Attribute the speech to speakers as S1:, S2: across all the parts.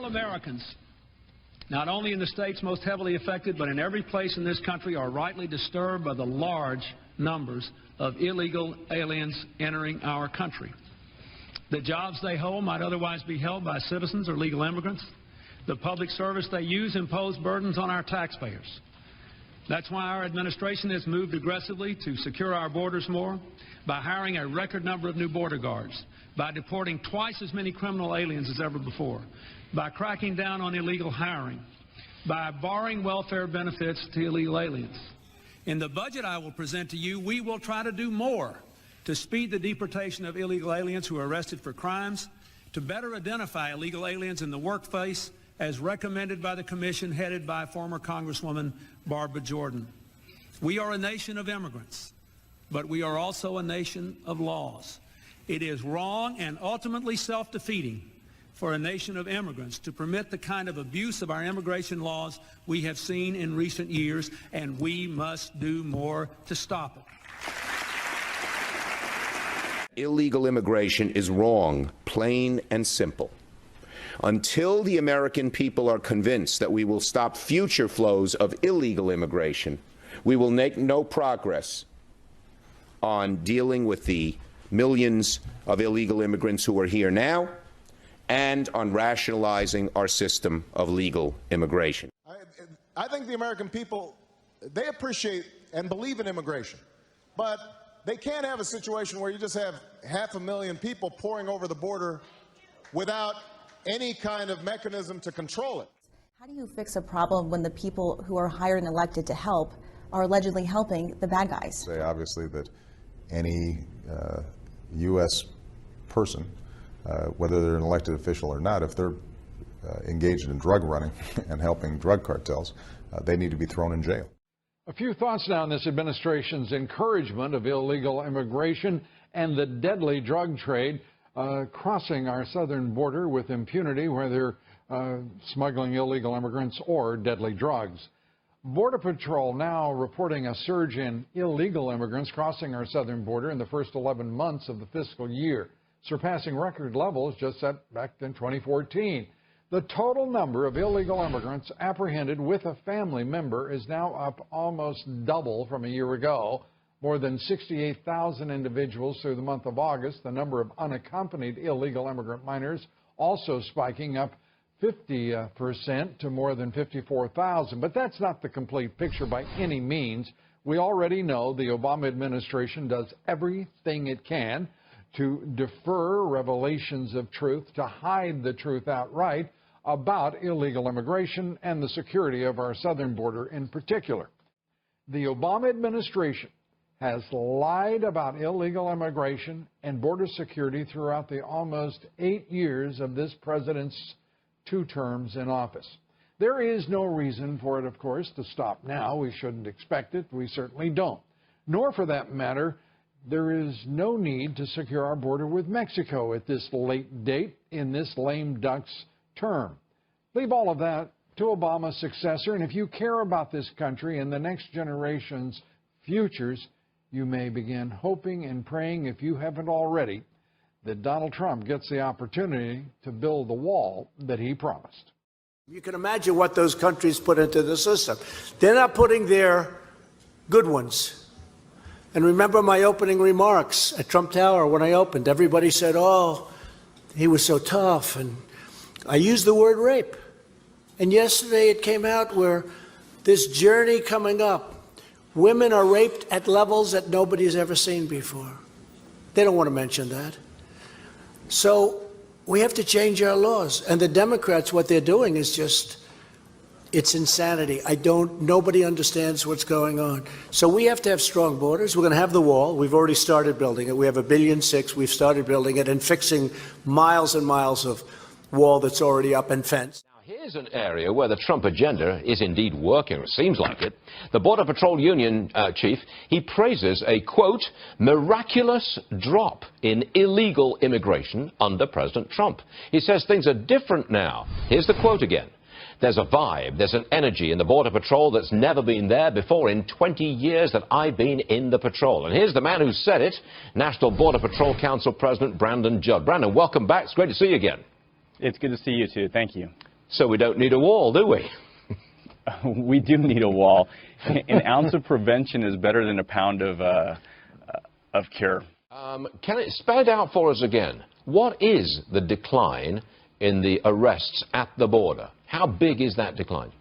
S1: All Americans, not only in the states most heavily affected, but in every place in this country, are rightly disturbed by the large numbers of illegal aliens entering our country. The jobs they hold might otherwise be held by citizens or legal immigrants. The public service they use impose burdens on our taxpayers. That's why our administration has moved aggressively to secure our borders more, by hiring a record number of new border guards, by deporting twice as many criminal aliens as ever before, by cracking down on illegal hiring, by barring welfare benefits to illegal aliens. In the budget I will present to you, we will try to do more to speed the deportation of illegal aliens who are arrested for crimes, to better identify illegal aliens in the workplace, as recommended by the commission headed by former Congresswoman Barbara Jordan. We are a nation of immigrants, but we are also a nation of laws. It is wrong and ultimately self-defeating for a nation of immigrants to permit the kind of abuse of our immigration laws we have seen in recent years, and we must do more to stop it.
S2: Illegal immigration is wrong, plain and simple. Until the American people are convinced that we will stop future flows of illegal immigration, we will make no progress on dealing with the millions of illegal immigrants who are here now and on rationalizing our system of legal immigration.
S3: I think the American people, they appreciate and believe in immigration, but they can't have a situation where you just have 500,000 people pouring over the border without any kind of mechanism to control it.
S4: How do you fix a problem when the people who are hired and elected to help are allegedly helping the bad guys?
S5: Say obviously that any U.S. person, whether they're an elected official or not, if they're engaged in drug running and helping drug cartels, they need to be thrown in jail.
S6: A few thoughts now on this administration's encouragement of illegal immigration and the deadly drug trade crossing our southern border with impunity, whether smuggling illegal immigrants or deadly drugs. Border Patrol now reporting a surge in illegal immigrants crossing our southern border in the first 11 months of the fiscal year, surpassing record levels just set back in 2014. The total number of illegal immigrants apprehended with a family member is now up almost double from a year ago. More than 68,000 individuals through the month of August. The number of unaccompanied illegal immigrant minors also spiking up 50% to more than 54,000. But that's not the complete picture by any means. We already know the Obama administration does everything it can to defer revelations of truth, to hide the truth outright about illegal immigration and the security of our southern border in particular. The Obama administration has lied about illegal immigration and border security throughout the almost 8 years of this president's 2 terms in office. There is no reason for it, of course, to stop now. We shouldn't expect it. We certainly don't. Nor, for that matter, there is no need to secure our border with Mexico at this late date in this lame duck's term. Leave all of that to Obama's successor, and if you care about this country and the next generation's futures, you may begin hoping and praying, if you haven't already, that Donald Trump gets the opportunity to build the wall that he promised.
S7: You can imagine what those countries put into the system. They're not putting their good ones. And remember my opening remarks at Trump Tower when I opened. Everybody said, oh, he was so tough. And I used the word rape. And yesterday it came out where this journey coming up, women are raped at levels that nobody's ever seen before. They don't want to mention that. So we have to change our laws. And the Democrats, what they're doing is just, it's insanity. Nobody understands what's going on. So we have to have strong borders. We're going to have the wall. We've already started building it. We have $1.6 billion. We've started building it and fixing miles and miles of wall that's already up and fenced.
S8: Here's an area where the Trump agenda is indeed working, or seems like it. The Border Patrol Union chief, he praises a, quote, miraculous drop in illegal immigration under President Trump. He says things are different now. Here's the quote again. There's a vibe, there's an energy in the Border Patrol that's never been there before in 20 years that I've been in the patrol. And here's the man who said it, National Border Patrol Council President Brandon Judd. Brandon, welcome back. It's great to see you again.
S9: It's good to see you, too. Thank you.
S8: So we don't need a wall, do we?
S9: We do need a wall. An ounce of prevention is better than a pound of cure.
S8: Can it spell it out for us again? What is the decline in the arrests at the border? How big is that decline?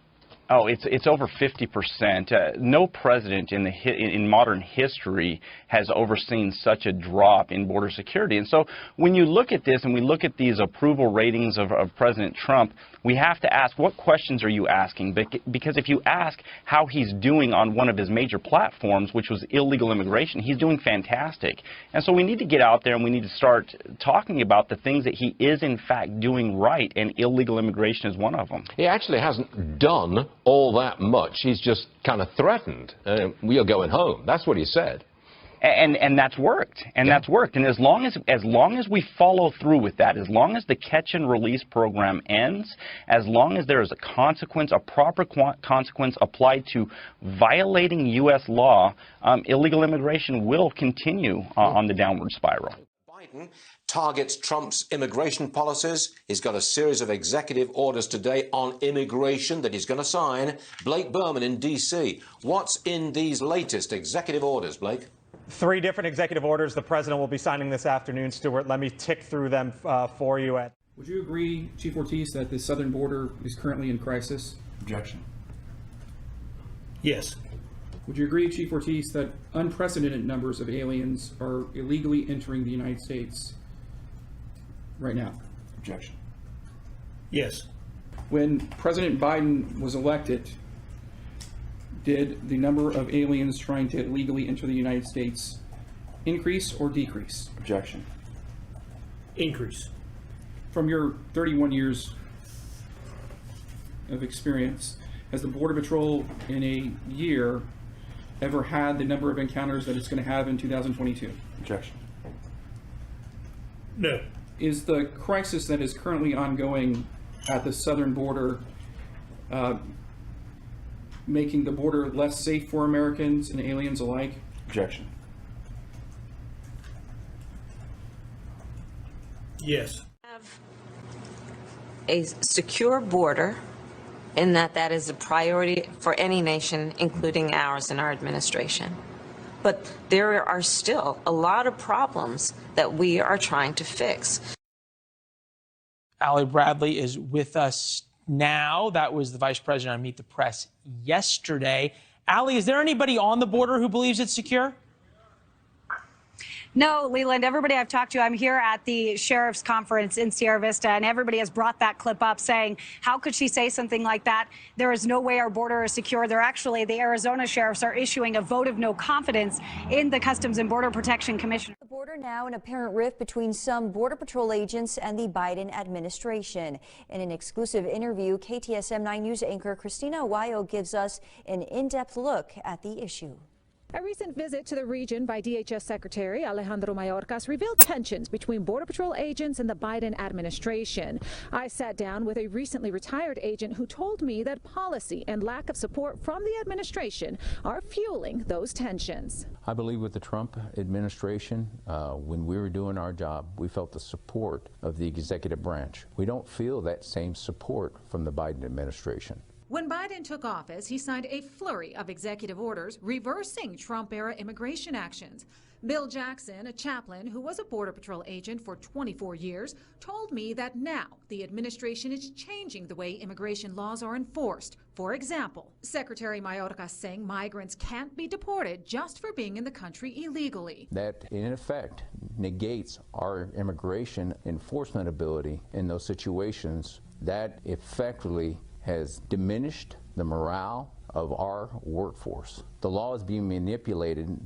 S9: Oh, it's over 50%. No president in modern history has overseen such a drop in border security. And so when you look at this and we look at these approval ratings of President Trump, we have to ask, what questions are you asking? Because if you ask how he's doing on one of his major platforms, which was illegal immigration, he's doing fantastic. And so we need to get out there and we need to start talking about the things that he is in fact doing right, and illegal immigration is one of them.
S8: He actually hasn't done all that much. He's just kind of threatened. We are going home. That's what he said.
S9: And that's worked. And that's worked. And as long as we follow through with that, as long as the catch and release program ends, as long as there is a consequence, a proper consequence applied to violating U.S. law, illegal immigration will continue on the downward spiral.
S10: Biden targets Trump's immigration policies. He's got a series of executive orders today on immigration that he's going to sign. Blake Berman in D.C. What's in these latest executive orders, Blake?
S11: 3 different executive orders the president will be signing this afternoon, Stuart. Let me tick through them for you.
S12: Would you agree, Chief Ortiz, that the southern border is currently in crisis?
S11: Objection. Yes.
S12: Would you agree, Chief Ortiz, that unprecedented numbers of aliens are illegally entering the United States right now?
S11: Objection. Yes.
S12: When President Biden was elected, did the number of aliens trying to illegally enter the United States increase or decrease?
S11: Objection. Increase.
S12: From your 31 years of experience, has the Border Patrol in a year ever had the number of encounters that it's going to have in 2022?
S11: Objection. No.
S12: Is the crisis that is currently ongoing at the southern border making the border less safe for Americans and aliens alike?
S11: Objection. Yes.
S13: Have a secure border, in that is a priority for any nation, including ours and our administration. But there are still a lot of problems that we are trying to fix.
S14: Ali Bradley is with us now. That was the Vice President on Meet the Press yesterday. Ali, is there anybody on the border who believes it's secure?
S15: No, Leland, everybody I've talked to, I'm here at the sheriff's conference in Sierra Vista, and everybody has brought that clip up saying, how could she say something like that? There is no way our border is secure. They're actually, the Arizona sheriffs are issuing a vote of no confidence in the Customs and Border Protection Commission.
S16: The border now an apparent rift between some Border Patrol agents and the Biden administration. In an exclusive interview, KTSM 9 News anchor Christina Aguayo gives us an in-depth look at the issue.
S17: A recent visit to the region by DHS Secretary Alejandro Mayorkas revealed tensions between Border Patrol agents and the Biden administration. I sat down with a recently retired agent who told me that policy and lack of support from the administration are fueling those tensions.
S18: I believe with the Trump administration, when we were doing our job, we felt the support of the executive branch. We don't feel that same support from the Biden administration.
S17: When Biden took office, he signed a flurry of executive orders reversing Trump-era immigration actions. Bill Jackson, a chaplain who was a Border Patrol agent for 24 years, told me that now the administration is changing the way immigration laws are enforced. For example, Secretary Mayorkas saying migrants can't be deported just for being in the country illegally.
S18: That, in effect, negates our immigration enforcement ability in those situations. That effectively has diminished the morale of our workforce. The law is being manipulated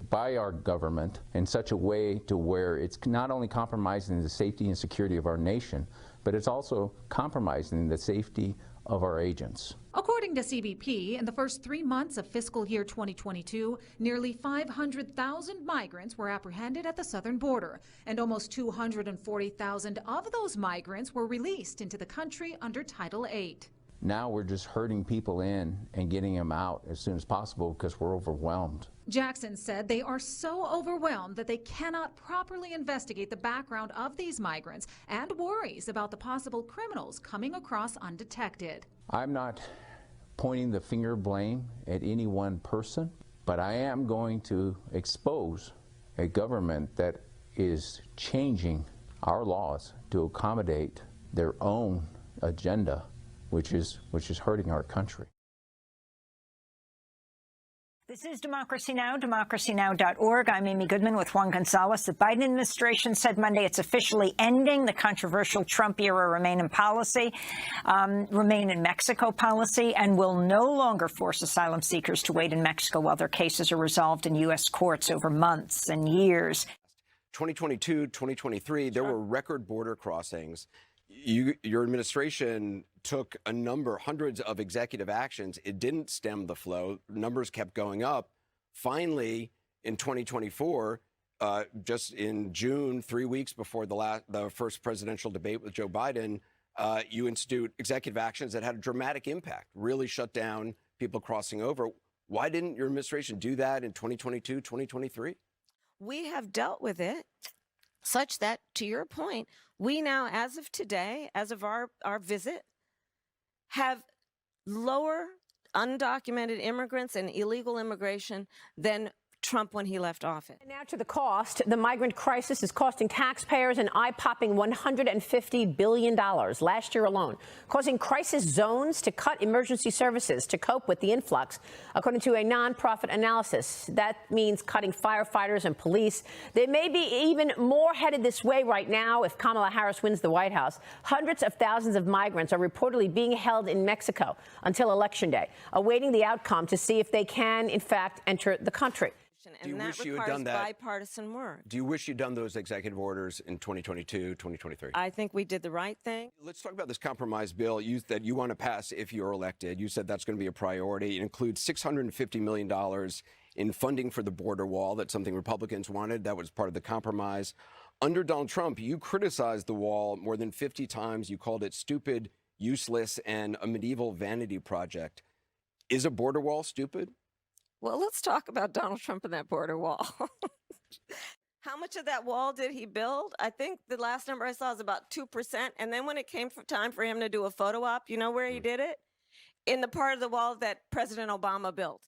S18: by our government in such a way to where it's not only compromising the safety and security of our nation, but it's also compromising the safety of our agents.
S17: According to CBP, in the first 3 months of fiscal year 2022, nearly 500,000 migrants were apprehended at the southern border, and almost 240,000 of those migrants were released into the country under Title VIII.
S18: Now we're just herding people in and getting them out as soon as possible because we're overwhelmed.
S17: Jackson said they are so overwhelmed that they cannot properly investigate the background of these migrants and worries about the possible criminals coming across undetected.
S18: I'm not pointing the finger of blame at any one person, but I am going to expose a government that is changing our laws to accommodate their own agenda, which is hurting our country.
S19: This is Democracy Now!, democracynow.org. I'm Amy Goodman with Juan Gonzalez. The Biden administration said Monday it's officially ending the controversial Trump-era Remain in Mexico policy and will no longer force asylum seekers to wait in Mexico while their cases are resolved in U.S. courts over months and years.
S20: 2022, 2023, there were record border crossings. Your administration took hundreds of executive actions. It didn't stem the flow. Numbers kept going up. Finally, in 2024, just in June, 3 weeks before the first presidential debate with Joe Biden, you institute executive actions that had a dramatic impact, really shut down people crossing over. Why didn't your administration do that in 2022, 2023?
S13: We have dealt with it such that, to your point, we now, as of today, as of our visit, have lower undocumented immigrants and illegal immigration than Trump when he left office.
S21: And now to the cost. The migrant crisis is costing taxpayers an eye-popping $150 billion last year alone, causing crisis zones to cut emergency services to cope with the influx. According to a nonprofit analysis, that means cutting firefighters and police. They may be even more headed this way right now if Kamala Harris wins the White House. Hundreds of thousands of migrants are reportedly being held in Mexico until Election Day, awaiting the outcome to see if they can, in fact, enter the country.
S13: And that requires bipartisan work.
S20: Do you wish you'd done those executive orders in 2022, 2023?
S13: I think we did the right thing.
S20: Let's talk about this compromise bill that you want to pass if you're elected. You said that's going to be a priority. It includes $650 million in funding for the border wall. That's something Republicans wanted. That was part of the compromise. Under Donald Trump, you criticized the wall more than 50 times. You called it stupid, useless, and a medieval vanity project. Is a border wall stupid?
S13: Well, let's talk about Donald Trump and that border wall. How much of that wall did he build? I think the last number I saw is about 2%. And then when it came time for him to do a photo op, you know where he did it? In the part of the wall that President Obama built.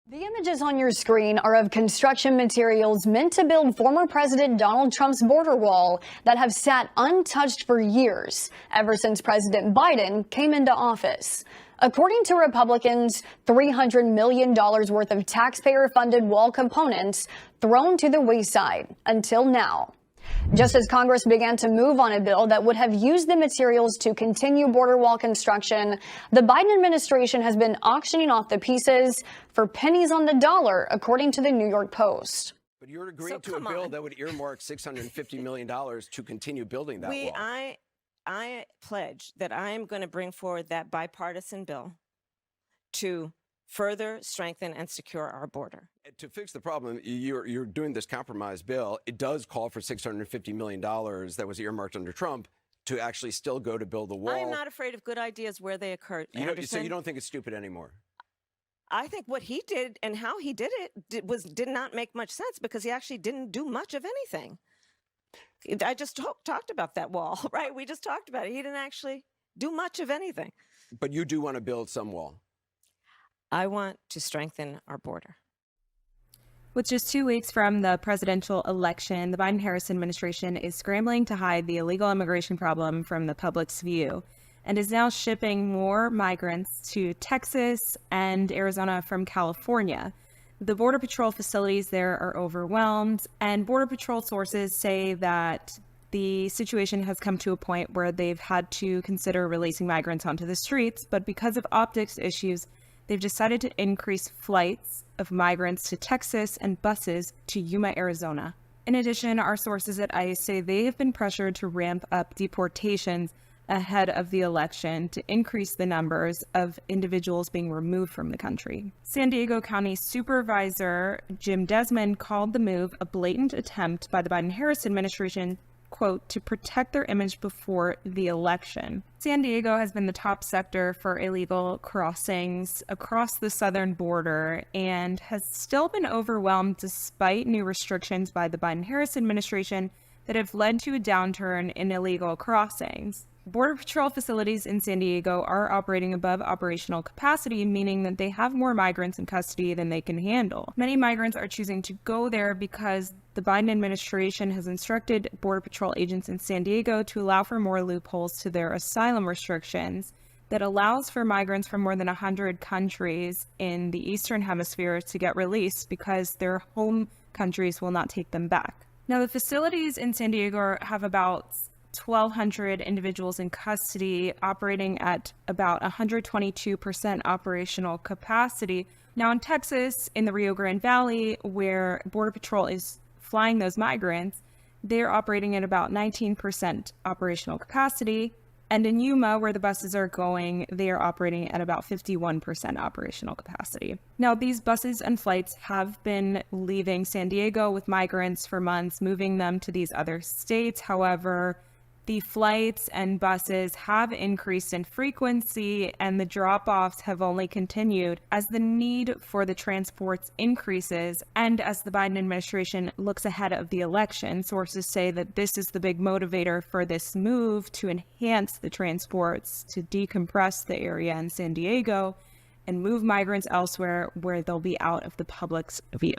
S22: The images on your screen are of construction materials meant to build former President Donald Trump's border wall that have sat untouched for years, ever since President Biden came into office. According to Republicans, $300 million worth of taxpayer-funded wall components thrown to the wayside until now. Just as Congress began to move on a bill that would have used the materials to continue border wall construction, the Biden administration has been auctioning off the pieces for pennies on the dollar, according to the New York Post.
S20: But you're agreeing to a bill that would earmark $650 million to continue building that wall.
S13: I pledge that I am going to bring forward that bipartisan bill to further strengthen and secure our border.
S20: To fix the problem, you're doing this compromise bill. It does call for $650 million that was earmarked under Trump to actually still go to build the wall.
S13: I am not afraid of good ideas where they occur.
S20: So you don't think it's stupid anymore?
S13: I think what he did and how he did it did not make much sense because he actually didn't do much of anything. I just talked about that wall, right? We just talked about it. He didn't actually do much of anything.
S20: But you do want to build some wall.
S13: I want to strengthen our border.
S23: With just 2 weeks from the presidential election, the Biden-Harris administration is scrambling to hide the illegal immigration problem from the public's view and is now shipping more migrants to Texas and Arizona from California. The Border Patrol facilities there are overwhelmed, and Border Patrol sources say that the situation has come to a point where they've had to consider releasing migrants onto the streets, but because of optics issues, they've decided to increase flights of migrants to Texas and buses to Yuma, Arizona. In addition, our sources at ICE say they have been pressured to ramp up deportations ahead of the election to increase the numbers of individuals being removed from the country. San Diego County Supervisor Jim Desmond called the move a blatant attempt by the Biden-Harris administration quote, to protect their image before the election. San Diego has been the top sector for illegal crossings across the southern border and has still been overwhelmed despite new restrictions by the Biden-Harris administration that have led to a downturn in illegal crossings. Border Patrol facilities in San Diego are operating above operational capacity, meaning that they have more migrants in custody than they can handle. Many migrants are choosing to go there because the Biden administration has instructed Border Patrol agents in San Diego to allow for more loopholes to their asylum restrictions that allows for migrants from more than 100 countries in the Eastern Hemisphere to get released because their home countries will not take them back. Now, the facilities in San Diego have about 1,200 individuals in custody, operating at about 122% operational capacity. Now in Texas, in the Rio Grande Valley, where Border Patrol is flying those migrants, they're operating at about 19% operational capacity. And in Yuma, where the buses are going, they are operating at about 51% operational capacity. Now, these buses and flights have been leaving San Diego with migrants for months, moving them to these other states. However, the flights and buses have increased in frequency, and the drop-offs have only continued as the need for the transports increases and as the Biden administration looks ahead of the election. Sources say that this is the big motivator for this move to enhance the transports, to decompress the area in San Diego and move migrants elsewhere where they'll be out of the public's view.